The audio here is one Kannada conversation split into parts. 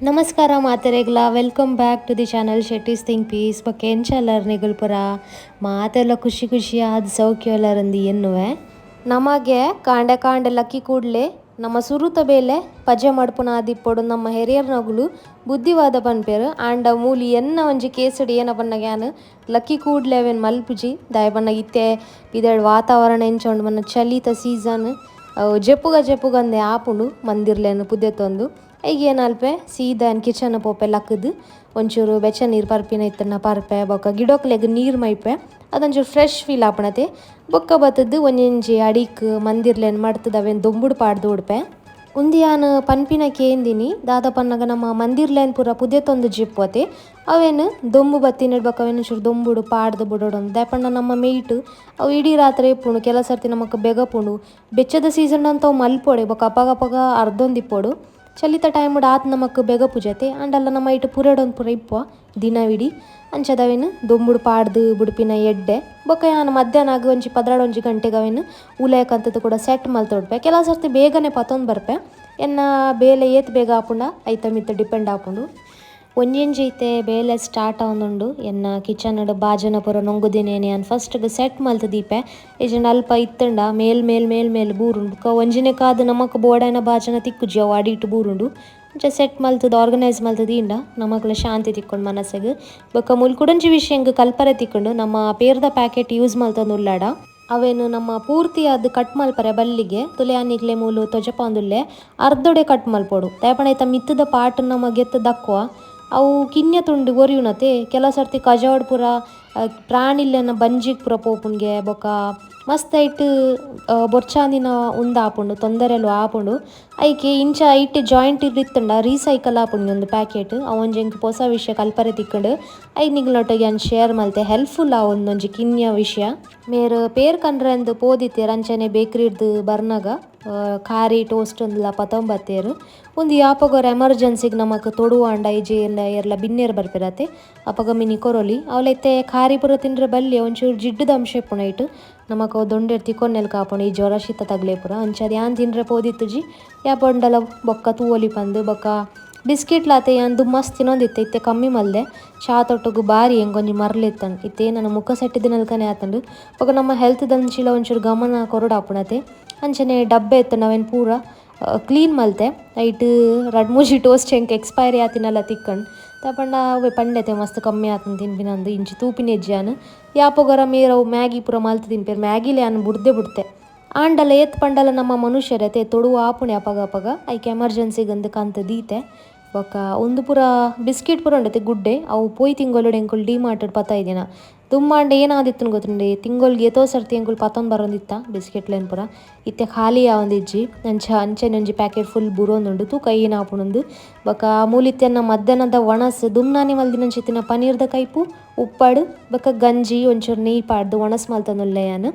ನಮಸ್ಕಾರ ಮಾತೆರೆಗ್ಲ welcome back to the channel Shetty's think piece ಬೊಕ್ಕ ಎಂಚಲ್ಲರ್ ನಿಗುಲ್ಪುರ ಮಾತೆಲ್ಲ ಖುಷಿ ಖುಷಿ ಆದ ಸೌಖ್ಯವಲ್ಲರಂದು ಎನ್ನುವೆ ನಮಗೆ ಕಾಂಡೆ ಕಾಂಡೆ ಲಕ್ಕಿ ಕೂಡಲೇ ನಮ್ಮ ಸುರುತ ಬೇಲೆ ಪಜೆ ಮಡ್ಪುನ ಆದಿಪ್ಪೊಡು ನಮ್ಮ ಹಿರಿಯರ್ನಗುಲು ಬುದ್ಧಿವಾದ ಪನ್ಪೇರು ಆಂಡ ಮೂಲಿ ಎನ್ನ ಒಂಜಿ ಕೇಸಡಿ ಏನ ಪನ್ನಗ್ಯಾನ್ ಲಕ್ಕಿ ಕೂಡ್ಲೆ ಅವೇನು ಮಲ್ಪುಜಿ ದಾಯ ಪನ್ನ ಇತ್ತೆ ಪಿದಡ್ ವಾತಾವರಣ ಎಂಚೊಂಡು ಮನ್ನ ಚಲಿತ ಸೀಸನ್ ಜೆಪ್ಪುಗ ಅಂದೆ ಆಪುಂಡು ಮಂದಿರ್ಲೇನು ಪುದೆತ್ತೊಂದು ಐಗೇನಲ್ಪೆ ಸೀದಾ ಕಿಚನ್ ಪೋಪೆ ಲಕ್ಕದು ಒಂಚೂರು ಬೆಚ್ಚ ನೀರು ಪರ್ಪಿನ ಇತ್ತನ್ನ ಪರ್ಪೆ ಬೊಕ್ಕ ಗಿಡಕ್ಲೆಗ್ ನೀರು ಮೈಪೆ ಅದೊಂಚೂರು ಫ್ರೆಶ್ ಫೀಲ್ ಆಪಣತೆ ಬೊಕ್ಕ ಬತ್ತದ್ದು ಒಂಜಿ ಅಡಿಕ್ ಮಂದಿರ್ಲೇನು ಮಾಡ್ತದ ಅವೇನು ದೊಂಬುಡು ಪಾಡ್ದು ಉಡ್ಪೆ ಉಂದಿಯಾನು ಪನ್ಪಿನ ಕೇಂದಿನಿ ದಾದ ಪನ್ನಗ ನಮ್ಮ ಮಂದಿರ್ಲೇನು ಪೂರ ಪುದೆತ್ತೊಂದು ಜಿಪ್ಪೋತೆ ಅವೇನು ದೊಂಬು ಬತ್ತಿನಿಡ್ ಬೊಕ್ಕ ಅವೇನು ಚೂರು ದೊಂಬುಡು ಪಾಡ್ದು ಬಿಡೋಡೊಂದು ದಾಯಪಂಡ ನಮ್ಮ ಮೇಯ್ಟು ಅವು ಇಡೀ ರಾತ್ರಿ ಇಪ್ಪುಂಡು ಕೆಲವು ಸರ್ತಿ ನಮಕ್ ಬೆಗಪುಂಡು ಬೆಚ್ಚದ ಸೀಸನ್ ಅಂತ ಅವು ಮಲ್ಪೊಡೆ ಬೊಕ್ಕ ಅಪಗ ಅರ್ಧೊಂದಿಪ್ಪೋಡು ಚಲಿತ ಟೈಮ್ ಆತ್ ನಮಕ್ ಬೆಗ ಪೂಜತೆ ಅಂಡಲ್ಲ ನಮ್ಮ ಇಟ್ಟು ಪುರಡೊಂದು ಪೂರ ಇಪ್ಪುವ ದಿನವಿಡಿ ಅಂಚದವೇನು ದೊಂಬುಡು ಪಾಡ್ದು ಬುಡುಪಿನ ಎಡ್ಡೆ ಬೊಕ್ಕ ಯಾನು ಮಧ್ಯಾಹ್ನ ಆಗ ಒಂಜಿ 11 ಗಂಟೆಗೆ ಅವೇನು ಉಲೇಕಂತದ್ದು ಕೂಡ ಸೆಟ್ ಮಲ್ತೊಡ್ಪೆ ಕೆಲವು ಸರ್ತಿ ಬೇಗನೆ ಪತೊಂದು ಬರ್ಪೆ ಎನ್ನ ಬೇಲೆ ಏತ್ ಬೇಗ ಆಪುಂಡ ಐತ ಮಿತ್ತ ಡಿಪೆಂಡ್ ಆಪುಂಡು ಒಂಜೈತೆ ಬೇಲೆ ಸ್ಟಾರ್ಟ್ ಆವೊಂದುಂಡು ಎನ್ನ ಕಿಚನ್ ಬಾಜನ ಪೂರ ನೊಂಗುದಿನೇನೆ ಅನ್ ಫಸ್ಟ್ಗೆ ಸೆಟ್ ಮಲ್ತು ದೀಪೆ ಇಜಂಡ್ ಅಲ್ಪ ಇತ್ತಂಡ ಮೇಲ್ ಬೂರುಂಡು ಬೊಕ ಒಂಜಿನೆ ಕಾದು ನಮಕ್ ಬೋಡಾಯಿನ ಬಾಜನ ತಿಕ್ಕುಜಿ ಅವು ಅಡಿಟ್ಟು ಬೂರುಂಡು ಅಂಚ ಸೆಟ್ ಮಲ್ತದು ಆರ್ಗನೈಸ್ ಮಲ್ತದು ಇಂಡ ನಮಕ್ಲ ಶಾಂತಿ ತಿಕ್ಕೊಂಡು ಮನಸ್ಸಿಗೆ ಬೊಕ ಮುಲ್ಕುಡಂಜಿ ವಿಷಯಂಗೆ ಕಲ್ಪರೆ ತಿಕ್ಕೊಂಡು ನಮ್ಮ ಪೇರ್ದ ಪ್ಯಾಕೆಟ್ ಯೂಸ್ ಮಲ್ತಂದು ಉಳ್ಳಾಡ ಅವೇನು ನಮ್ಮ ಪೂರ್ತಿ ಅದು ಕಟ್ ಮಲ್ಪರೆ ಬಲ್ಲಿಗೆ ತುಲೆ ಮೂಲು ತೊಜಪಾಂದುಲ್ಲೆ ಅರ್ಧೊಡೆ ಕಟ್ ಮಲ್ಪೋಡು ದಯಪಣ ಐತ ಮಿತ್ತದ ಪಾಟ್ ನಮ್ಮ ಗೆತ್ತು ದಕ್ಕುವ ಅವು ಕಿನ್ಯ ತುಂಡು ಒರಿಯುನತೆ ಕೆಲವು ಸರ್ತಿ ಕಜಾವಡ್ ಪೂರ ಪ್ರಾಣಿಲ್ಲೇನ ಬಂಜಿಗೆ ಪೂರ ಪೋಪುನ್ಗೆ ಬೊಕ ಮಸ್ತ್ ಐಟ್ ಬೊರ್ಚಾಂದಿನ ಆಪುಂಡು ತೊಂದರೆಲು ಆಪುಂಡು ಐಕೆ ಇಂಚ ಐಟ್ ಜಾಯಿಂಟ್ ಇತ್ತಂಡ ರೀಸೈಕಲ್ ಆಪುಂಡು ಒಂದು ಪ್ಯಾಕೆಟ್ ಅವೊಂಜಿ ಹೊಸ ವಿಷಯ ಕಲ್ಪರೆ ತಿಕ್ಕಂಡು ಐ ನಿಗ್ಲೊಟ್ಟಿಗೆ ಅನ್ ಶೇರ್ ಮಲ್ತೆ ಹೆಲ್ಪ್ಫುಲ್ ಆ ಒಂದೊಂಜಿ ಕಿನ್ಯ ವಿಷಯ ಮೇರು ಪೇರ್ ಕಂಡ್ರೆಂದು ಪೋದಿತ್ತೆ ರಂಚನೆ ಬೇಕ್ರಿಡ್ದು ಬರ್ನಾಗ ಖಾರಿ ಟೋಸ್ಟ್ ಒಂದುಲ ಪತೊಂಬತ್ತೇರು ಒಂದು ಯಾಪಗೋರು ಎಮರ್ಜೆನ್ಸಿಗೆ ನಮಕ್ ತೊಡುವಾಂಡ ಈಜೆ ಎಲ್ಲ ಬಿನ್ನೇರು ಬರ್ಪಿರತ್ತೆ ಅಪಗ ಮಿನಿ ಕೊರೊಲಿ ಅವಲೈತೆ ಖಾರಿ ಪುರ ತಿಂದ್ರೆ ಬಲ್ಲಿ ಒಂಚೂರು ಜಿಡ್ಡದ ಅಂಶ ಇಪ್ಪುಣ ಇಟ್ಟು ನಮಕ್ ದೊಂಡೇರು ತಿಕ್ಕೊಂಡೆಲ್ ಕಾಪುಣ ಈ ಜ್ವರ ಶೀತ ತಗಲೇ ಪುರ ಅಂಚದು ಯಾನ್ ತಿಂದ್ರೆ ಪೋದಿತ್ತುಜಿ ಯಾಪೊಂಡಲ ಬೊಕ್ಕ ತೂವೊಲಿ ಪಂದು ಬೊಕ್ಕ ಬಿಸ್ಕಿಟ್ ಲಾತೆ ಅಂದು ಮಸ್ತ್ ತಿನ್ನೊಂದಿತ್ತೆ ಇತ್ತೆ ಕಮ್ಮಿ ಮಲ್ದೆ ಚಾ ತೊಟ್ಟಗು ಬಾರಿ ಹೆಂಗೊಂಜಿ ಮರಲಿತ್ತಂಡು ಇತ್ತೆ ನನ್ನ ಮುಖ ಸೆಟ್ಟಿದಿನಲ್ಕನೆ ಆತಂಡು ಬೊಕ ನಮ್ಮ ಹೆಲ್ತ್ ದಂಚಿಲ ಒಂಚೂರು ಗಮನ ಕೊರಡಾಪುಣತೆ ಅಂಚನೆ ಡಬ್ಬೆ ಎತ್ತು ನಾವೇನು ಪೂರ ಕ್ಲೀನ್ ಮಲ್ತೆ ಐಟ್ 2-3 ಟೋಸ್ಟ್ ಹೆಂಗೆ ಎಕ್ಸ್ಪೈರಿ ಆತಿನಲ್ಲ ತಿಕ್ಕಂಡು ತಪಂಡ ಅವೆ ಪಂಡೆತೆ ಮಸ್ತ್ ಕಮ್ಮಿ ಆತನ ತಿನ್ಪಿನಂದು ಇಂಚಿ ತೂಪಿನ ಹೆಜ್ಜೆಯಾನು ಯಾಪೋಗರ ಮೇರವು ಮ್ಯಾಗಿ ಪೂರ ಮಲ್ತು ತಿನ್ಪೇರು ಮ್ಯಾಗಿಲೆ ಅನ್ನು ಬಿಡ್ದೆ ಆಂಡಲ ಏತ್ ಪಂಡಲ ನಮ್ಮ ಮನುಷ್ಯರತೆ ತೊಡುವ ಆಪುಣೆ ಅಪಗ ಐಕೆ ಎಮರ್ಜೆನ್ಸಿಗಂದು ಕಂತ ದೀತೆ ಬೊಕ ಒಂದು ಪೂರ ಬಿಸ್ಕಿಟ್ ಪೂರ ಉಂಡತೆ ಗುಡ್ಡೆ ಅವು ಪೋಯ್ ತಿಂಗೊಲು ಎಂಕುಲು ಡಿಮಾರ್ಟೆಡ್ ಪತ್ತಾಯಿದಿನ ತುಂಬಾಂಡ ಏನಾದಿತ್ತು ಗೊತ್ತುಂಡೆ ತಿಂಗೊಲ್ಗೆ ಎತೋ ಸರ್ತಿ ಎಂಕುಲು ಪತೊಂದು ಬರೋಂದಿತ್ತ ಬಿಸ್ಕೆಟ್ಲೇನು ಪೂರ ಇತ್ತೆ ಖಾಲಿ ಆವೊಂದಿಜ್ಜಿ ಅಂಚೆನೆ ಒಂಜಿ ಪ್ಯಾಕೆಟ್ ಫುಲ್ ಬುರೊಂದುಂಡು ತೂಕ ಏನು ಆಪುಣೊಂದು ಬೊಕ ಮೂಲಿತ್ಯನ್ನ ಮಧ್ಯಾಹ್ನದ ಒಣಸ್ ದುಮ್ನಾನಿ ಮಲ್ದಿನಂಚಿತ್ತಿನ ಪನೀರ್ದ ಕೈಪು ಉಪ್ಪಾಡು ಬೊಕ ಗಂಜಿ ಒಂಚೂರು ನೆಯ್ ಪಾಡ್ದು ಒಣಸ್ ಮಲ್ತಂದುಲ್ಲೆಯಾನು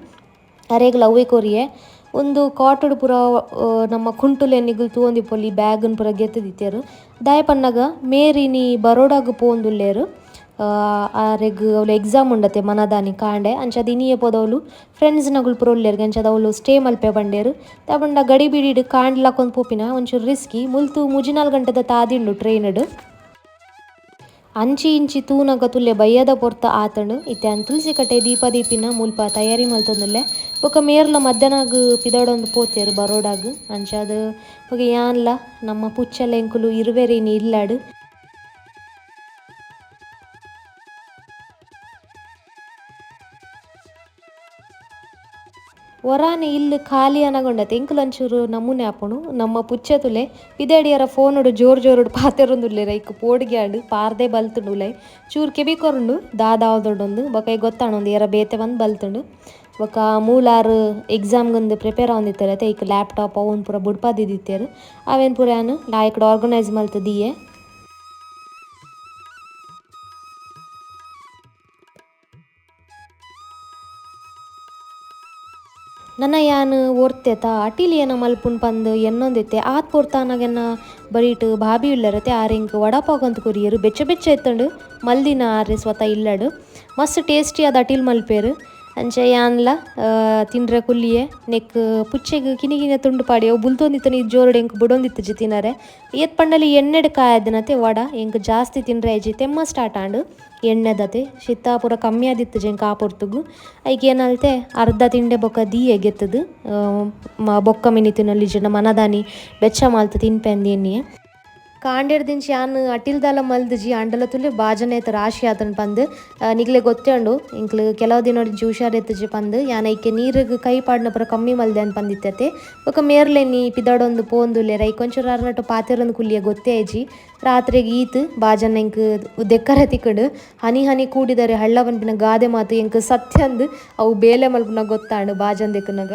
ಅರೆಗ್ಲ ಅವೇ ಕೊರಿಯೆ ಒಂದು ಕಾಟಡ್ ಪೂರ ನಮ್ಮ ಕುಂಟುಲೆ ನಿಗುಲು ತೂವೊಂದಿಪ್ಪೊಲಿ ಬ್ಯಾಗನ್ ಪೂರ ಗೆತ್ತದಿತ್ತೇರು ದಾಯ ಪನ್ನಗ ಮೇರಿನಿ ಬರೋಡಾಗ ಪೋಂದುಲ್ಲೇರು ಆರೆಗ್ ಅವಳು ಎಕ್ಸಾಮ್ ಉಂಡತೆ ಮನದಾನಿ ಕಾಂಡೆ ಅಂಚದು ಇನಿಯೇ ಪೋದವಳು ಫ್ರೆಂಡ್ಸ್ನಗಳು ಪೂರ ಉಳ್ಳೇರು ಅಂಚದು ಅವಳು ಸ್ಟೇ ಮಲ್ಪೆ ಬಂಡೇರು ತಗೊಂಡ ಗಡಿ ಬಿಡಿಡು ಕಾಂಡ್ಲಾಕೊಂದು ಪೋಪಿನ ಒಂಚೂರು ರಿಸ್ಕಿ ಮುಲ್ತು 3-4 ಗಂಟೆದ ತಾದಿಂಡು ಟ್ರೈನಡು ಅಂಚಿ ಇಂಚಿ ತೂನಗ ತುಲ್ಲೆ ಬಯ್ಯದ ಪೊರ್ತ ಆತಂಡು ಇತ್ತೆ ತುಳಸಿ ಕಟ್ಟೆ ದೀಪಿನ ಮುಲ್ಪ ತಯಾರಿ ಮಲ್ತೊಂದುಲ್ಲೆ ಬೊಕ ಮೇರ್ಲ ಮಧ್ಯಾಹ್ನಗ್ ಪಿದಡೊಂದು ಪೋತೇರು ಬರೋಡಾಗ್ ಅಂಚಾದು ಬೊಕ ಯಾನ್ಲ ನಮ್ಮ ಪುಚ್ಚಲ ಎಂಕುಲು ಇರುವೆರಿನಿ ಇಲ್ಲಾಡು ಒರಾನೆ ಇಲ್ಲು ಖಾಲಿ ಅನಗೊಂಡತೆ ಎಂಕುಲು ಒಂಚೂರು ನಮೂನೆ ಆಪುಣು ನಮ್ಮ ಪುಚ್ಚ ತುಲೆ ಪಿದಡಿಯರ ಫೋನುಡು ಜೋರು ಪಾತೆರೊಂದುಲ್ಲೆರ ಇಕ್ಕು ಪೋಡಿಗೆ ಆಡು ಪಾರ್ದೆ ಬಲ್ತುಂಡು ಉಲೈ ಚೂರು ಕೆಬಿಕೊರುಂಡು ದಾದಾವದೊಂದು ಬೊಕ ಗೊತ್ತಾಣೊಂದು ಎರ ಬೇತೆ ಬಂದು ಬಲ್ತುಂಡು ಬೊಕ ಮೂಲಾರು ಎಕ್ಸಾಮ್ಗಂದು ಪ್ರಿಪೇರ್ ಆವೊಂದಿತ್ತೇರತೆ ಇಕ್ ಲ್ಯಾಪ್ಟಾಪ್ ಅವನ್ ಪೂರ ಬುಡ್ಪಾದಿದ್ದಿತ್ತೇರು ಅವೇನು ಪೂರ ಯಾನು ಲಾಯ್ಕಡ್ ಆರ್ಗನೈಸ್ ಮಲ್ತು ದಿಯೆ ನನ್ನ ಯಾನ್ ಓರ್ತೇತ ಅಟಿಲಿ ಏನ ಮಲ್ಪುನ್ ಪಂದ್ ಎನ್ನೊಂದಿತ್ತೆ ಆತ್ ಪೊರ್ತಾನಾಗೆನ್ನ ಬರೀಟ್ ಬಾಬಿ ಇಲ್ಲರತೆ ಆರೆಂಕ್ ವಡಪಾವ್ ಅಂತ ಕೊರಿಯರು ಬೆಚ್ಚ ಎತ್ತಂಡು ಮಲ್ದಿನ ಆರೆ ಸ್ವತಃ ಇಲ್ಲಡು ಮಸ್ತ್ ಟೇಸ್ಟಿ ಅದು ಅಟಿಲ್ ಮಲ್ಪೇರು ಅಂಚೆ ಯಾನ್ಲ ತಿನ್ರೆ ಕುಲ್ಲಿಯೆ ನೆಕ್ ಪುಚ್ಚೆಗ್ ಕಿನಿ ಕಿನಿ ತುಂಡು ಪಾಡಿ ಅವು ಬುಲ್ತೊಂದಿತ್ತು ನೀರು ಜೋರುಡು ಎಂಕ್ ಬುಡೊಂದಿತ್ತು ಜಿ ತಿನ್ನರೆ ಏತ್ ಪಂಡಲಿ ಎಣ್ಣೆಡ್ ಕಾಯದಿನತೆ ವಡ ಎಂಕ್ ಜಾಸ್ತಿ ತಿನ್ರೆ ಜಿ ತೆಮ್ಮ ಸ್ಟಾರ್ಟ್ ಆಂಡು ಎಣ್ಣೆದತೆ ಶಿತ್ತ ಪೂರ ಕಮ್ಮಿ ಆದಿತ್ತು ಜೆಂಕ್ ಆ ಪೊರ್ತುಗು ಐಕೆ ಏನಲ್ತೆ ಅರ್ಧ ತಿಂಡೆ ಬೊಕ್ಕ ದೀಯೆ ಗೆತ್ತದು ಬೊಕ್ಕ ಮಿನಿತಿನಲ್ಲಿ ಜನ ಮನದಾನಿ ಬೆಚ್ಚ ಮಾಲ್ತು ತಿನ್ಪೆಂದಿ ಎನ್ನಿಯೆ ಕಾಂಡೆಡ್ ದಿಂಚಿ ಯಾನ್ ಅಟಿಲ್ದಾಲ ಮಲ್ದಜಿ ಅಂಡಲ ತುಲೆ ಬಾಜನೇತ ರಾಶಿ ಆತನ್ ಪಂದ್ ನಿಗ್ಲೆ ಗೊತ್ತೇಂಡು ಇಂಕ್ಲು ಕೆಲವು ದಿನ ಹುಷಾರ್ ಎತ್ತಜಿ ಪಂದ್ ಯಾನ ಐಕೆ ನೀರಿಗೆ ಕೈ ಪಾಡ್ನ ಪೂರ ಕಮ್ಮಿ ಮಲ್ದೆ ಅಂತ ಪಂದಿತ್ತತೆ ಬೊಕ ಮೇರ್ಲೆ ನೀ ಪಿದಾಡೊಂದು ಪೋಂದುಲ್ಲೆರ್ ಐಕೊಂಚೂರು ಅರ್ನಟು ಪಾತೆರೊಂದು ಕುಲ್ಲಿಯ ಗೊತ್ತೇ ಆಯ್ಜಿ ರಾತ್ರಿಗೆ ಈತ್ ಬಾಜನ ಎಂಕ್ ದೆಕ್ಕರೆ ತಿಕ್ಕಡು ಹನಿ ಹನಿ ಕೂಡಿದರೆ ಹಳ್ಳ ಪನ್ಪಿನ ಗಾದೆ ಮಾತು ಎಂಕ್ ಸತ್ಯಂದು ಅವು ಬೇಲೆ ಮಲ್ಪುನ ಗೊತ್ತಾಂಡು ಬಾಜನ್ ದೆಕ್ಕನಗ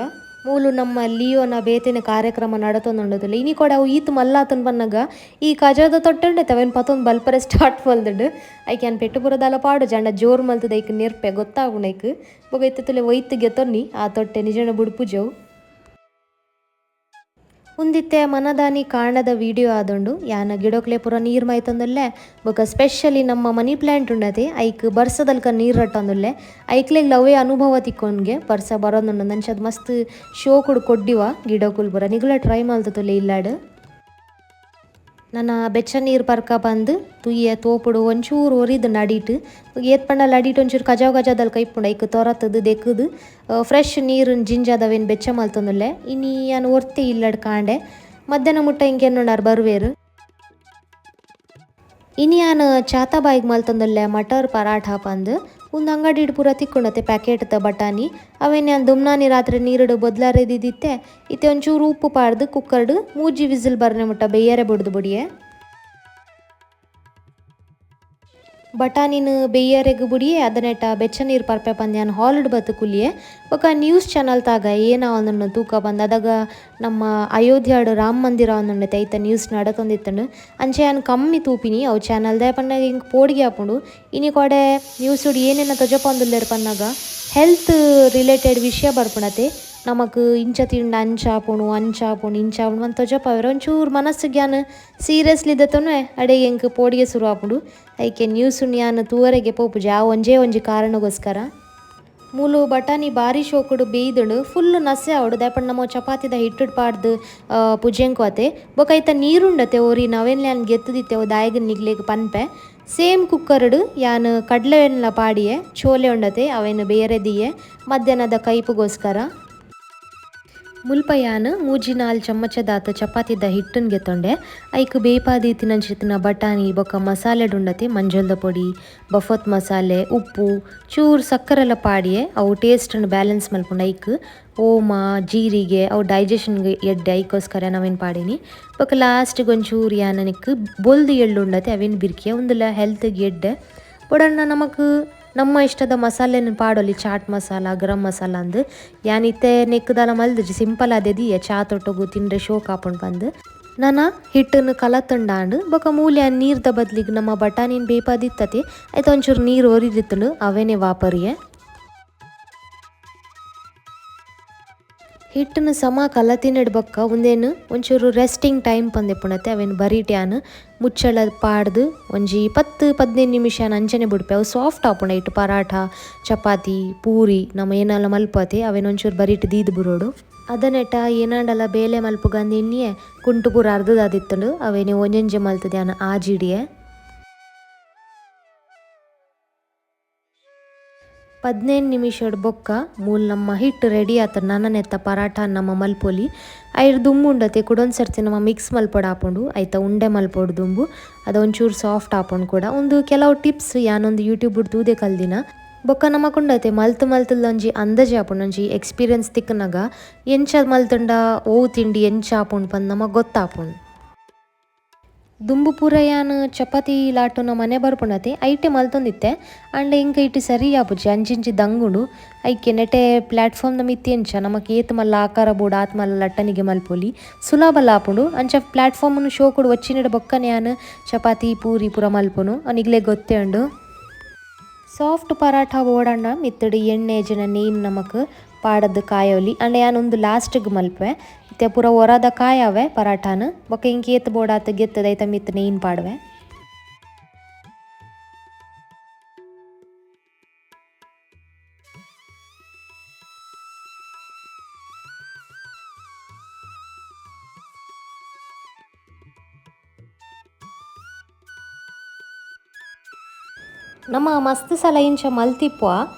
ಮೂಲು ನಮ್ಮ ಲಿಯೋನ ಬೇತೆನ ಕಾರ್ಯಕ್ರಮ ನಡತೊಂದುಂಡದಿಲ್ಲ ಇನಿ ಕೂಡ ಅವು ಈತ್ ಮಲ್ಲಾತನ್ ಬನ್ನಗ ಈ ಕಜದ ತೊಟ್ಟಂಡೆ ತವೇನು ಪತ್ತೊಂದು ಬಲ್ಪರೆ ಸ್ಟಾರ್ಟ್ ಮಲ್ದಡು ಐಕೆ ಅನ್ ಪೆಟ್ಟು ಬುರದಾಲ ಪಾಡು ಜಂಡ ಜೋರು ಮಲ್ತದ ಐಕ್ ನೆರ್ಪೆ ಗೊತ್ತಾಗುಣ ಐಕ್ ಬೊಗ ಇತ್ತಲೆ ಒಯ್ತಿಗೆ ತೊನ್ನಿ ಆ ತೊಟ್ಟೆ ನಿಜನ ಬುಡ್ಪುಜವು ಉಂದಿತ್ತೆ ಮನದಾನಿ ಕಾಂಡದ ವಿಡಿಯೋ ಆದುಂಡು ಯಾನ ಗಿಡಕ್ಲೆ ಪೂರ ನೀರು ಮೈತಂದುಲ್ಲೆ ಬೊಕ ಸ್ಪೆಷಲಿ ನಮ್ಮ ಮನಿ ಪ್ಲ್ಯಾಂಟ್ ಉಂಡತೆ ಐಕ್ ಬರ್ಸದಲ್ಕ ನೀರು ರಟ್ಟಂದುಲ್ಲೆ ಐಕ್ಲೆಗ್ ಲವೇ ಅನುಭವ ತಿಕ್ಕೊಂಡ್ಗೆ ಬರ್ಸ ಬರೋದುಂಡು ನಂಚದ್ ಮಸ್ತ್ ಶೋ ಕೊಡ್ಡಿವ ಗಿಡಕುಲ್ ಪೂರ ನಿಗುಲ ಟ್ರೈ ಮಲ್ತತುಲ್ಲೆ ಇಲ್ಲಾಡು ನನ್ನ ಬೆಚ್ಚ ನೀರು ಪರ್ಕ ಬಂದು ತುಯ್ಯ ತೋಪುಡು ಒಂಚೂರು ಒರಿದು ನಡೀಟು ಏತ್ ಪಂಡಲ್ಲಿ ಅಡಿಟ್ಟು ಒಂಚೂರು ಕಜಾದಲ್ಲಿ ಕೈಪುಂಡು ಐಕ್ ತೊರತದು ದೆಕ್ಕದು ಫ್ರೆಶ್ ನೀರು ಜಿಂಜಾದವೇನು ಬೆಚ್ಚ ಮಲ್ತೊಂದುಲ್ಲೆ ಇನಿ ನಾನು ಒರ್ತೆ ಇಲ್ಲಡ್ ಕಾಂಡೆ ಮಧ್ಯಾಹ್ನ ಮುಟ್ಟ ಹಿಂಗೇನುಂಡಾರು ಬರುವೇರು ಇನಿ ಯಾನು ಚಾತಾಬಾಯಿಗೆ ಮಲ್ತೊಂದುಲ್ಲೆ ಮಟರ್ ಪರಾಠ ಪಂದು ಒಂದು ಅಂಗಡಿ ಪೂರ ತಿಕ್ಕೊಂಡತೆ ಪ್ಯಾಕೆಟ್ದ ಬಟಾಣಿ ಅವೇನು ನಾನು ದುಮ್ನಾನಿ ರಾತ್ರಿ ನೀರುಡು ಬೊದ್ಲಾರೆದಿದ್ದಿತ್ತೆ ಇತ್ತೆ ಒಂಚೂರು ಉಪ್ಪು ಪಾಡ್ದು ಕುಕ್ಕರ್ಡು ಮೂಜಿ ವಿಸಿಲ್ ಬರ್ನೆ ಮುಟ್ಟ ಬೇಯರೆ ಬಿಡ್ದು ಬುಡಿಯೆ ಬಟಾಣಿನ ಬೇಯರೆಗ್ ಬುಡಿಯೆ ಅದನ್ನೆಟ ಬೆಚ್ಚ ನೀರು ಪರ್ಪೆ ಪಂದು ನಾನು ಹಾಲಿಡ್ ಬತ್ತು ಕುಲಿಯೆ ಬೊಕ ನ್ಯೂಸ್ ಚಾನಲ್ ತಾಗ ಏನ ಒಂದನ್ನು ತೂಕ ಬಂದು ಅದಾಗ ನಮ್ಮ ಅಯೋಧ್ಯಾಡು ರಾಮ ಮಂದಿರ ಒಂದುಂಡತೆ ಐತ ನ್ಯೂಸ್ ನಡತೊಂದಿತ್ತಂಡು ಅಂಚೆ ನಾನು ಕಮ್ಮಿ ತೂಪಿನಿ ಅವು ಚಾನಲ್ದೇ ಪನ್ನಾಗ ಹಿಂಗೆ ಪೋಡಿಗೆ ಹಾಪುಂಡು ಇನಿ ಕೊಡೆ ನ್ಯೂಸ್ ಏನೇನ ತೊಜಪಂದುಲ್ಲೇರು ಪನ್ನಾಗ ಹೆಲ್ತ್ ರಿಲೇಟೆಡ್ ವಿಷಯ ಬರ್ಪುಣತೆ ನಮಕ್ ಇಂಚ ತಿಂಡ ಅಂಚಾಪುಣು ಇಂಚಾಪುಣು ಅಂತ ತೊಜಪವ್ರೆ ಒಂಚೂರು ಮನಸ್ಸಿಗೆ ಯಾನು ಸೀರಿಯಸ್ಲಿ ದತ್ತನು ಅಡೆ ಎಂಕ್ ಪೋಡಿಗೆ ಶುರು ಆಪುಂಡು ಐಕೆ ನ್ಯೂಸ್ ಯಾನು ತೂವರೆಗೆ ಪೋಪುಜಿ ಆ ಒಂಜಿ ಕಾರಣಗೋಸ್ಕರ ಮೂಲು ಬಟಾಣಿ ಬಾರಿ ಶೋಕುಡು ಬೇಯ್ದುಂಡು ಫುಲ್ಲು ನಸೆ ಆವಡು ದಾಯಪಂಡು ನಮ್ಮ ಚಪಾತಿದ ಹಿಟ್ಟು ಪಾಡ್ದು ಪುಜೆಂಕೋತೆ ಬೊಕ ಐತ ನೀರುಂಡತೆ ಓರಿ ನಾವೇನು ಯಾನ್ ಗೆತ್ತದಿತ್ತೇವು ದಾಯಗನ್ ನಿಗ್ಲೆಗ್ ಪನ್ಪೆ ಸೇಮ್ ಕುಕ್ಕರ್ಡು ಯಾನು ಕಡ್ಲೆಲ್ಲ ಪಾಡಿಯೆ ಚೋಲೆ ಉಂಡತೆ ಅವೇನು ಬೇರೆದಿಯೆ ಮಧ್ಯಾಹ್ನದ ಕೈಪುಗೋಸ್ಕರ ಮುಲ್ಪ ಯಾನು 3-4 ಚಮಚದಾತ ಚಪಾತಿದ ಹಿಟ್ಟನ್ನು ಗೆತ್ತೊಂಡೆ ಐಕ್ ಬೇಪಾದಿ ತಿನ್ನಂಚಿತ್ತಿನ ಬಟಾಣಿ ಬೊಕ್ಕ ಮಸಾಲೆಡ್ ಉಂಡತೆ ಮಂಜಲ್ದ ಪೊಡಿ ಬಫತ್ ಮಸಾಲೆ ಉಪ್ಪು ಚೂರು ಸಕ್ಕರೆಲ್ಲ ಪಾಡಿಯೆ ಅವು ಟೇಸ್ಟನ್ನು ಬ್ಯಾಲೆನ್ಸ್ ಮಲ್ಪುಂಡು ಐಕ್ ಓಮ ಜೀರಿಗೆ ಅವು ಡೈಜೆಷನ್ಗೆ ಎಡ್ಡೆ ಐಕೋಸ್ಕರ ನಾವೇನು ಪಾಡೀನಿ ಬೊಕ್ಕ ಲಾಸ್ಟಿಗೆ ಒಂಚೂರು ಯಾನನಿಕ್ ಬೊಲ್ದು ಎಳ್ಳು ಉಂಡತೆ ಅವೇನು ಬಿರ್ಕಿಯ ಒಂದುಲ ಹೆಲ್ತ್ಗೆ ಎಡ್ಡೆ ಬೊಡಣ್ಣ ನಮಕ್ ನಮ್ಮ ಇಷ್ಟದ ಮಸಾಲೆನ ಪಾಡೊಲಿ ಚಾಟ್ ಮಸಾಲ ಗರಂ ಮಸಾಲ ಅಂದು ಯಾನಿತ್ತೆ ನೆಕ್ಕದಾಲ ಮಲ್ದಜಿ ಸಿಂಪಲ್ ಆದೆದಿಯ ಚಾ ತೊಟ್ಟೊಗು ತಿಂಡ್ರೆ ಶೋಕ್ ಆಪುಂಡು ಬಂದು ನಾನು ಹಿಟ್ಟನ್ನು ಕಲತಂಡಾಂಡು ಬೊಕ ಮೂಲೆ ನೀರ್ದ ಬದ್ಲಿಗೆ ನಮ್ಮ ಬಟಾಣಿನ ಬೇಪಾದಿತ್ತತೆ ಆಯ್ತು ಒಂಚೂರು ನೀರು ಒರಿದಿತ್ತಂಡು ಅವೇನೇ ವಾಪರಿಯೆ ಹಿಟ್ಟನ್ನು ಸಮ ಕಲತಿನಡ್ ಬೊಕ್ಕ ಒಂದೇನು ಒಂಚೂರು ರೆಸ್ಟಿಂಗ್ ಟೈಮ್ ಪಂದೆ ಪುಣತೆ ಅವೇನು ಬರೀಟ್ಯಾನು ಮುಚ್ಚಳ ಪಾಡ್ದು ಒಂಜಿ 10-15 ನಿಮಿಷ ಅಂಚನೆ ಬಿಡ್ಪೆ ಅವು ಸಾಫ್ಟ್ ಆಪುಂಡ ಇಟ್ಟು ಪರಾಠ ಚಪಾತಿ ಪೂರಿ ನಮ್ಮ ಏನೆಲ್ಲ ಮಲ್ಪತೆ ಅವೇನು ಒಂಚೂರು ಬರೀಟ್ ದೀದು ಬುರೋಡು ಅದನ್ನೆಟ ಏನಾಂಡಲ ಬೇಲೆ ಮಲ್ಪುಗಂದು ಎಣ್ಣಿಯೆ ಕುಂಟು ಪೂರ ಅರ್ಧದಾದಿತ್ತಂಡು ಅವೇನು ಒಂಜೊಂಜೆ ಮಲ್ತದೆ ಅನ್ನ ಆಜಿಡಿಯೆ 15 ನಿಮಿಷಡ್ ಬೊಕ್ಕ ಮೂಲ್ ನಮ್ಮ ಹಿಟ್ಟು ರೆಡಿ ಆತ ನನ್ನನೆತ್ತ ಪರಾಠ ನಮ್ಮ ಮಲ್ಪೊಲಿ ಐರ್ ದುಂಬು ಉಂಡತೆ ಕುಡೊಂದು ಸರ್ತಿ ನಮ್ಮ ಮಿಕ್ಸ್ ಮಲ್ಪೊಡು ಆಪುಂಡು ಐತ ಉಂಡೆ ಮಲ್ಪೊಡು ದುಂಬು ಅದೊಂಚೂರು ಸಾಫ್ಟ್ ಆಪುಂಡು ಕೂಡ ಒಂದು ಕೆಲವು ಟಿಪ್ಸ್ ಯಾನೊಂದು ಯೂಟ್ಯೂಬ್ ತೂದೆ ಕಲ್ದಿನ ಬೊಕ್ಕ ನಮಕುಂಡತೆ ಮಲ್ತುಲ್ದ ಒಂಜಿ ಅಂದಾಜಿ ಆಪುಂಡು ಒಂಜಿ ಎಕ್ಸ್ಪೀರಿಯನ್ಸ್ ತಿಕ್ಕನಾಗ ಎಂಚ ಮಲ್ತುಂಡ ಓವು ತಿಂಡಿ ಎಂಚ ಆಪುಂಡು ಪಂದು ನಮಗೆ ಗೊತ್ತಾಪುಂಡು ದುಂಬು ಪೂರ ಯಾನು ಚಪಾತಿ ಲಾಟುನ ಮನೆ ಬರ್ಪುಂಡತೆ ಐಟೆ ಮಲ್ತೊಂದಿತ್ತೆ ಅಂಡ್ ಇಂಕ ಇಟ್ಟು ಸರಿ ಆಪುಜಿ ಅಂಚಿಂಚಿ ದಂಗುಂಡು ಐಕೆ ನೆಟೆ ಪ್ಲಾಟ್ಫಾರ್ಮ್ದ ಮಿತ್ತಿ ಎಂಚ ನಮಕ್ ಏತ್ ಮಲ್ಲ ಆಕಾರ ಬೋಡು ಆತ್ ಮಲ್ಲ ಲಟ್ಟನಿಗೆ ಮಲ್ಪೊಲಿ ಸುಲಭ ಆಪುಂಡು ಅಂಚ ಪ್ಲಾಟ್ಫಾರ್ಮ್ನು ಶೋ ಕೊಡು ಒಚ್ಚಿನಡ ಬೊಕ್ಕನೆ ಯಾನು ಚಪಾತಿ ಪೂರಿ ಪೂರ ಮಲ್ಪುನು ಅನಿಗ್ಲೆ ಗೊತ್ತೇ ಉಂಡು ಸಾಫ್ಟ್ ಪರಾಠ ಓಡಣ್ಣ ಮಿತ್ತಡು ಎಣ್ಣೆ ಜನ ನೇಮ್ ನಮಕ್ ಪಾಡದ್ದು ಕಾಯೋಲಿ ಅಂಡ್ ಯಾನೊಂದು ಲಾಸ್ಟಿಗೆ ಮಲ್ಪೆ ಇತ್ತೆ ಪೂರ ಒರದ ಕಾಯವೆ ಪರಾಠನ ಬೊಕ್ಕ ಇಂಕ ಏತ್ ಬೋಡಾತ ಗೆತ್ತದೈತ ಮಿತ್ ನೇನ್ ಪಾಡ್ವೆ ನಮ್ಮ ಮಸ್ತ್ ಸಲ ಇಂಚ ಮಲ್ತಿಪ್ಪ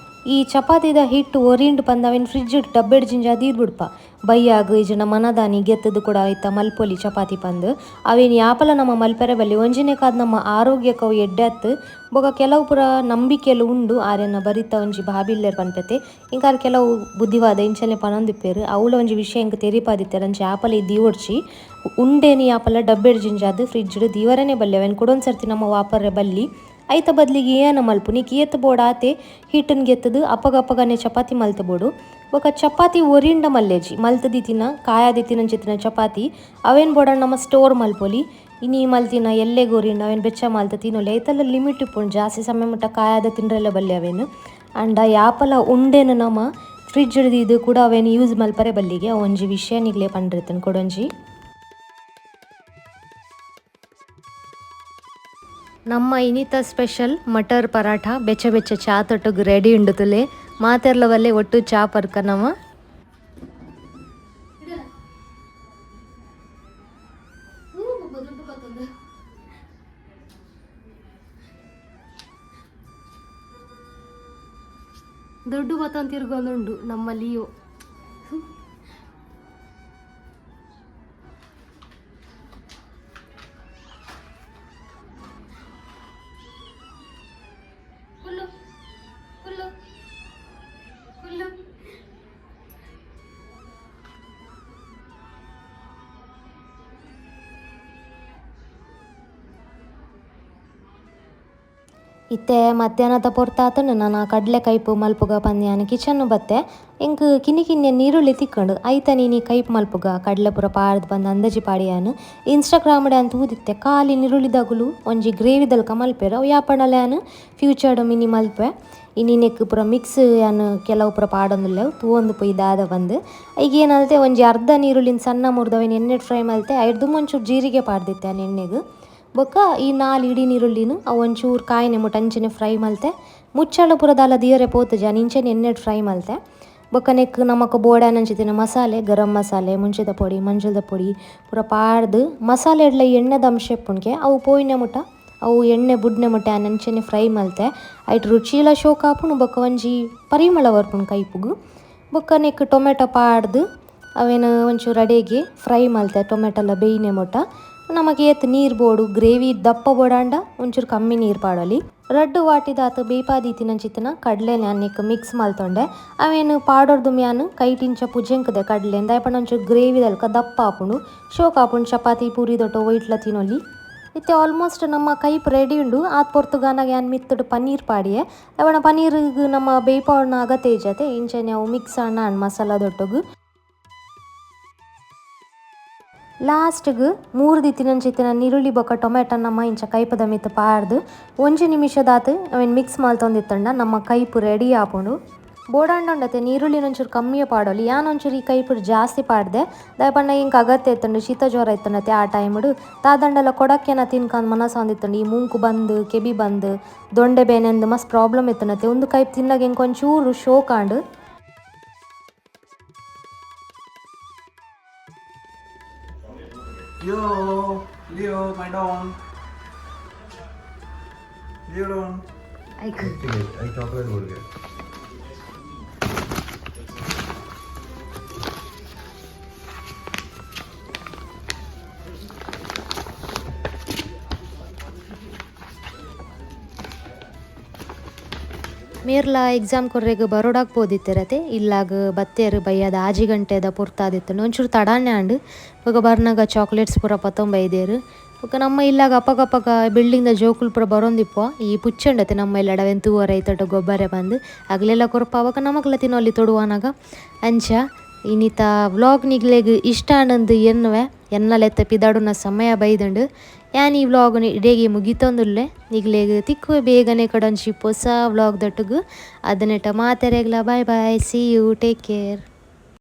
ಈ ಚಪಾತಿದ ಹಿಟ್ಟು ಒರಿಂಡು ಪಂದ್ ಅವೆನ್ ಫ್ರಿಡ್ಜ್ ಡಬ್ಬೆಡ್ ಜಿಂಜ ದೀರ್ ಬಿಡ್ಪ ಬೈಯಾಗ್ ಇಜಂಡ ಮನದಾನಿ ಗೆತ್ತದು ಕೂಡ ಆಯ್ತ ಮಲ್ಪೊಲಿ ಚಪಾತಿ ಪಂದ್ ಅವೇನು ಯಾಪಲ ನಮ್ಮ ಮಲ್ಪೆರೆ ಬಲ್ಲಿ ಒಂಜಿನೇಕಾದ್ ನಮ್ಮ ಆರೋಗ್ಯಕ್ಕೆ ಅವು ಎಡ್ಡೆತ್ ಬೊಕ ಕೆಲವು ಪುರ ನಂಬಿಕೆಲು ಉಂಡು ಆರ್ಯನ ಬರಿತ ಒಂಜಿ ಬಾಬಿಲ್ಲೇರ್ ಪನ್ಪೆತೆ ಇಂಕಾರ್ ಕೆಲವು ಬುದ್ಧಿವಾದ ಇಂಚನೆ ಪನೊಂದಿಪ್ಪೇರು ಅವಳ ಒಂಜಿ ವಿಷಯ ಇಂಕ ತೆರಿಪಾದಿತ್ತಾರೆ ಅಂಚೆ ಆಪಲ ಈ ಓಡ್ಚಿ ಉಂಡೇನಿ ಆಪಲ ಡಬ್ಬೆಡ್ ಜಿಂಜಾದ್ ಫ್ರಿಡ್ಜ್ ದೀವರನೇ ಬಲ್ಲಿ ಅವೇನು ಕೊಡೊಂದು ನಮ್ಮ ವಾಪರ್ರೆ ಬಲ್ಲಿ ಐತ ಬದ್ಲಿಗೆ ಏನು ಮಲ್ಪು ನೀ ಏತ್ ಬೋಡ ಆತೆ ಹಿಟ್ಟನ್ ಗೆತ್ತದು ಅಪ್ಪಗಪ್ಪಗನೆ ಚಪಾತಿ ಮಲ್ತ ಬೋಡು ಬೊಕ ಚಪಾತಿ ಒರಿಂಡ ಮಲ್ಲೇಜಿ ಮಲ್ತದಿತ್ತಿನ ಕಾಯಾದಿತ್ತಿನ ಚಿತ್ತಿನ ಚಪಾತಿ ಅವೇನು ಬೋಡ ನಮ್ಮ ಸ್ಟೋರ್ ಮಲ್ಪೊಲಿ ಇನಿ ಮಲ್ತಿನ ಎಲ್ಲೆ ಗೊರಿಂಡ ಅವೇನು ಬೆಚ್ಚ ಮಲ್ತ ತಿನ್ನೋಲಿ ಐತಲ್ಲ ಲಿಮಿಟ್ ಇಪ್ಪುಂಡು ಜಾಸ್ತಿ ಸಮಯ ಮುಟ್ಟ ಕಾಯದ ತಿಂಡ್ರೆಲ್ಲ ಬಲ್ಲಿ ಅವೇನು ಅಂಡ ಯಾಪಲ ಉಂಡೇನು ನಮ್ಮ ಫ್ರಿಡ್ಜ್ ಇದು ಕೂಡ ಅವೇನು ಯೂಸ್ ಮಲ್ಪರೆ ಬಲ್ಲಿಗೆ ಒಂಜಿ ವಿಷಯ ನಿಗ್ಲೇ ಪಂಡಿರ್ತೇನೆ ಕೊಡೊಂಜಿ ನಮ್ಮ ಇನಿತ ಸ್ಪೆಷಲ್ ಮಟರ್ ಪರಾಠ ಬೆಚ್ಚ ಬೆಚ್ಚ ಚಾ ತೊಟ್ಟುಗು ರೆಡಿ ಉಂಡುತ್ತಲೇ ಮಾತೆರ್ಲವಲ್ಲೇ ಒಟ್ಟು ಚಾ ಪರ್ಕ ನಮ್ಮ ದೊಡ್ಡ ಬತ್ತಂತ ತಿರ್ಗೊಂದುಂಡು ನಮ್ಮ ಲಿಯೋ ಇತ್ತೆ ಮಧ್ಯಾಹ್ನದ ಪೊರ್ತಾತನು ನಾನು ಕಡಲೆ ಕೈಪು ಮಲ್ಪುಗ ಪಂದ್ಯಾನ ಕಿಚನ್ ಬತ್ತೆ ಇಂಕ್ ಕಿನ್ನೆ ನೀರುಳ್ಳಿ ತಿಕ್ಕೊಂಡು ಐತ ನೀನು ಕೈಪ್ ಮಲ್ಪುಗ ಕಡಲೆ ಪುರ ಪಾಡ್ದು ಬಂದು ಅಂದಜಿ ಪಾಡಿಯಾನು ಇನ್ಸ್ಟಾಗ್ರಾಮ್ಡೆ ಅಂತ ಊದಿತ್ತೆ ಖಾಲಿ ನೀರುಳ್ಳಿದಾಗುಲು ಒಂಜಿ ಗ್ರೇವಿದಲ್ಕ ಮಲ್ಪೆರ ಅವು ಯಾಪಣಲ್ಯಾನು ಫ್ಯೂಚರ್ಡ್ ಮಿನಿ ಮಲ್ಪೆ ಇನ್ನಿನೆಕ್ ಪುರ ಮಿಕ್ಸ್ ಯಾನು ಕೆಲವು ಪುರ ಪಾಡೊಂದುಲ್ಲೆವು ತೂವೊಂದು ಪೊಯ್ ದಾದ ಬಂದು ಈಗ ಏನಲ್ತೆ ಒಂಜಿ ಅರ್ಧ ನೀರುಳ್ಳಿನ ಸಣ್ಣ ಮುರಿದವೇನು ಎಣ್ಣೆ ಫ್ರೈ ಮಲ್ತೆ ಐಡ್ದು ಒಂಚೂರು ಜೀರಿಗೆ ಪಾಡ್ದಿತ್ತೆ ಆ ಎಣ್ಣೆಗೆ ಬೊಕ್ಕ ಈ 4 ಇಡೀ ನೀರುಳ್ಳಿನ ಅವು ಒಂಚೂರು ಕಾಯಿನೆ ಮುಟ್ಟ ಅಂಚನೆ ಫ್ರೈ ಮಲ್ತೆ ಮುಚ್ಚಳ ಪುರದಾಲ ದಿಯರೆ ಪೋತು ಜಾನ್ ಇಂಚನೆ ಎಣ್ಣೆ ಫ್ರೈ ಮಲ್ತೆ ಬೊಕ್ಕ ನೆಕ್ ನಮಕ್ ಬೋಡಾನಂಚಿತ್ತಿನ ಮಸಾಲೆ ಗರಂ ಮಸಾಲೆ ಮುಂಚಿದ ಪೊಡಿ ಮಂಜುಳದ ಪೊಡಿ ಪೂರ ಪಾಡ್ದು ಮಸಾಲೆ ಇಡ್ಲ ಎಣ್ಣೆದ ಅಂಶ ಎಪ್ಪುನ್ಕೆ ಅವು ಪೋಯಿನೆ ಮುಟ್ಟ ಅವು ಎಣ್ಣೆ ಬುಡ್ನೆ ಮುಟ್ಟ ಅಂಚನೆ ಫ್ರೈ ಮಲ್ತೆ ಐಟ್ ರುಚಿಲ ಶೋಕ್ ಆಪುನು ಬೊಕ್ಕ ಒಂಜಿ ಪರಿಮಳ ಬರ್ಪುನು ಕೈಪುಗು ಬೊಕ್ಕ ನೆಕ್ ಟೊಮೆಟೊ ಪಾಡ್ದು ಅವೇನು ಒಂಚೂರು ಅಡೆಗೆ ಫ್ರೈ ಮಲ್ತೆ ಟೊಮೆಟೊಲ್ಲ ಬೇಯ್ನೆ ಮುಟ್ಟ ನಮಗೆ ಏತ್ ನೀರು ಬೋಡು ಗ್ರೇವಿ ದಪ್ಪ ಬೋಡಾಂಡ ಒಂಚೂರು ಕಮ್ಮಿ ನೀರು ಪಾಡಲಿ ರಡ್ಡು ವಾಟಿದಾತು ಬೇಪಾದೀತಿನ ಚಿತ್ತನ ಕಡಲೆನೆ ಅನ್ನಕ್ಕೆ ಮಿಕ್ಸ್ ಮಲ್ತೊಂಡೆ ಅವೇನು ಪಾಡೋರ್ದು ಮ್ಯಾನು ಕೈಟಿಂಚ ಪುಜೆಂಕದೆ ಕಡಲೆ ದಾಯಪಂಡ ಒಂಚೂರು ಗ್ರೇವಿದಲ್ಕ ದಪ್ಪ ಆಪುಂಡು ಶೋಕ್ ಆಪುಂಡು ಚಪಾತಿ ಪೂರಿ ದೊಡ್ಡ ಒಯ್ಟ್ಲ ತಿನ್ನೊಲಿ ಇತ್ತೆ ಆಲ್ಮೋಸ್ಟ್ ನಮ್ಮ ಕೈಪ್ ರೆಡಿ ಉಂಡು ಆತ್ ಪೊರ್ತುಗಾನಾಗ ಏನು ಮಿತ್ತುಡು ಪನ್ನೀರ್ ಪಾಡಿಯೆ ಅವನ ಪನ್ನೀರ್ಗೆ ನಮ್ಮ ಬೇಯ್ಪಾವಣ್ಣ ಅಗತ್ಯ ಇಜತೆ ಇಂಚನೆ ಅವು ಮಿಕ್ಸ್ ಅಣ್ಣ ಮಸಾಲ ದೊಟ್ಟಗು ಲಾಸ್ಟ್ಗೆ 3 ದಿತ್ತಿನ ನೀರುಳ್ಳಿ ಬೊಕ್ಕ ಟೊಮೆಟೊ ನಮ್ಮ ಇಂಚ ಕೈಪದ ಮಿತ್ತು ಪಾಡ್ದು 1 ನಿಮಿಷದಾತು ಅವೇನು ಮಿಕ್ಸ್ ಮಲ್ತೊಂದಿತ್ತಂಡ ನಮ್ಮ ಕೈಪು ರೆಡಿ ಆಪುಂಡು ಬೋಡಾಂಡ ಉಂಡತೆ ನೀರುಳ್ಳಿ ಒಂಚೂರು ಕಮ್ಮಿಯೇ ಪಾಡೋಲಿ ಯಾನು ಒಂಚೂರು ಈ ಕೈಪುಡು ಜಾಸ್ತಿ ಪಾಡ್ದೆ ದಯಪಂಡ ಇಂಕ ಅಗತ್ಯ ಇತ್ತಂಡು ಶೀತ ಜ್ವರ ಇತ್ತಂಡತೆ ಆ ಟೈಮುಡು ತಾದಂಡೆಲ್ಲ ಕೊಡಕ್ಕೆನ ತಿನ್ಕಂದು ಮನಸ್ಸು ಹೊಂದಿತ್ತಂಡು ಈ ಮೂಂಕು ಬಂದು ಕೆಬಿ ಬಂದು ದೊಂಡೆ ಬೇನೆಂದು ಮಸ್ತ್ ಪ್ರಾಬ್ಲಮ್ ಇತ್ತಂಡತೆ ಒಂದು ಕೈಪ್ ತಿನ್ನಾಗ ಇಂಕೊಂಚೂರು ಶೋಕಾಂಡು Leo, my down. Leo down. I chocolate burger. ಮೇರ್ಲ ಎಕ್ಸಾಮ್ ಕೊರ್ರೆಗ್ ಬರೋಡಾಗ ಪೋದಿತ್ತಿರತೆ ಇಲ್ಲಾಗ ಬತ್ತೇರು ಬೈಯದ ಆಜಿ ಗಂಟೆದ ಪುರ್ತಾದಿತ್ತು ಒಂಚೂರು ತಡಾಣೆ ಆಂಡು ಇವಾಗ ಬರ್ನಾಗ ಚಾಕ್ಲೇಟ್ಸ್ ಪೂರ ಪತ್ತೊಂಬೈದೇರು ಇವಾಗ ನಮ್ಮ ಇಲ್ಲಾಗ ಅಪ್ಪಗಪ್ಪಗ ಬಿಲ್ಡಿಂಗ್ದ ಜೋಕುಲು ಪೂರ ಬರೋಂದಿಪ್ಪ ಈ ಪುಚ್ಚಂಡತೆ ನಮ್ಮ ಇಲ್ಲ ಅಡವೆನ್ ತೂವರ ಐತಟ ಗೊಬ್ಬರ ಬಂದು ಅಗ್ಲೆಲ್ಲ ಕೊರಪ ಅವಾಗ ನಮಗ್ಲ ತಿನ್ನೋಲಿ ತೊಡುವಾನಾಗ ಅಂಚ ಇನ್ನಿತ ವ್ಲಾಗ್ ನಿಗ್ಲೆಗ್ ಇಷ್ಟ ಆನಂದು ಎನ್ನುವೆ ಎನ್ನಲೆತ್ತ ಪಿದಾಡುನ ಸಮಯ ಬೈದಂಡು ಯಾನ್ ಈ ವ್ಲಾಗ್ನ ಇಡೇಗೆ ಮುಗಿತೊಂದುಲ್ಲೆ ನಿಗ್ಲೆಗ್ ತಿಕ್ಕುವೆ ಬೇಗನೆ ಕಡೊಂಚಿ ಹೊಸ ವ್ಲಾಗ್ ದೊಟ್ಟುಗು ಅದನ್ನೆಟ ಮಾತೆರೆಗ್ಲ bye bye see you take care.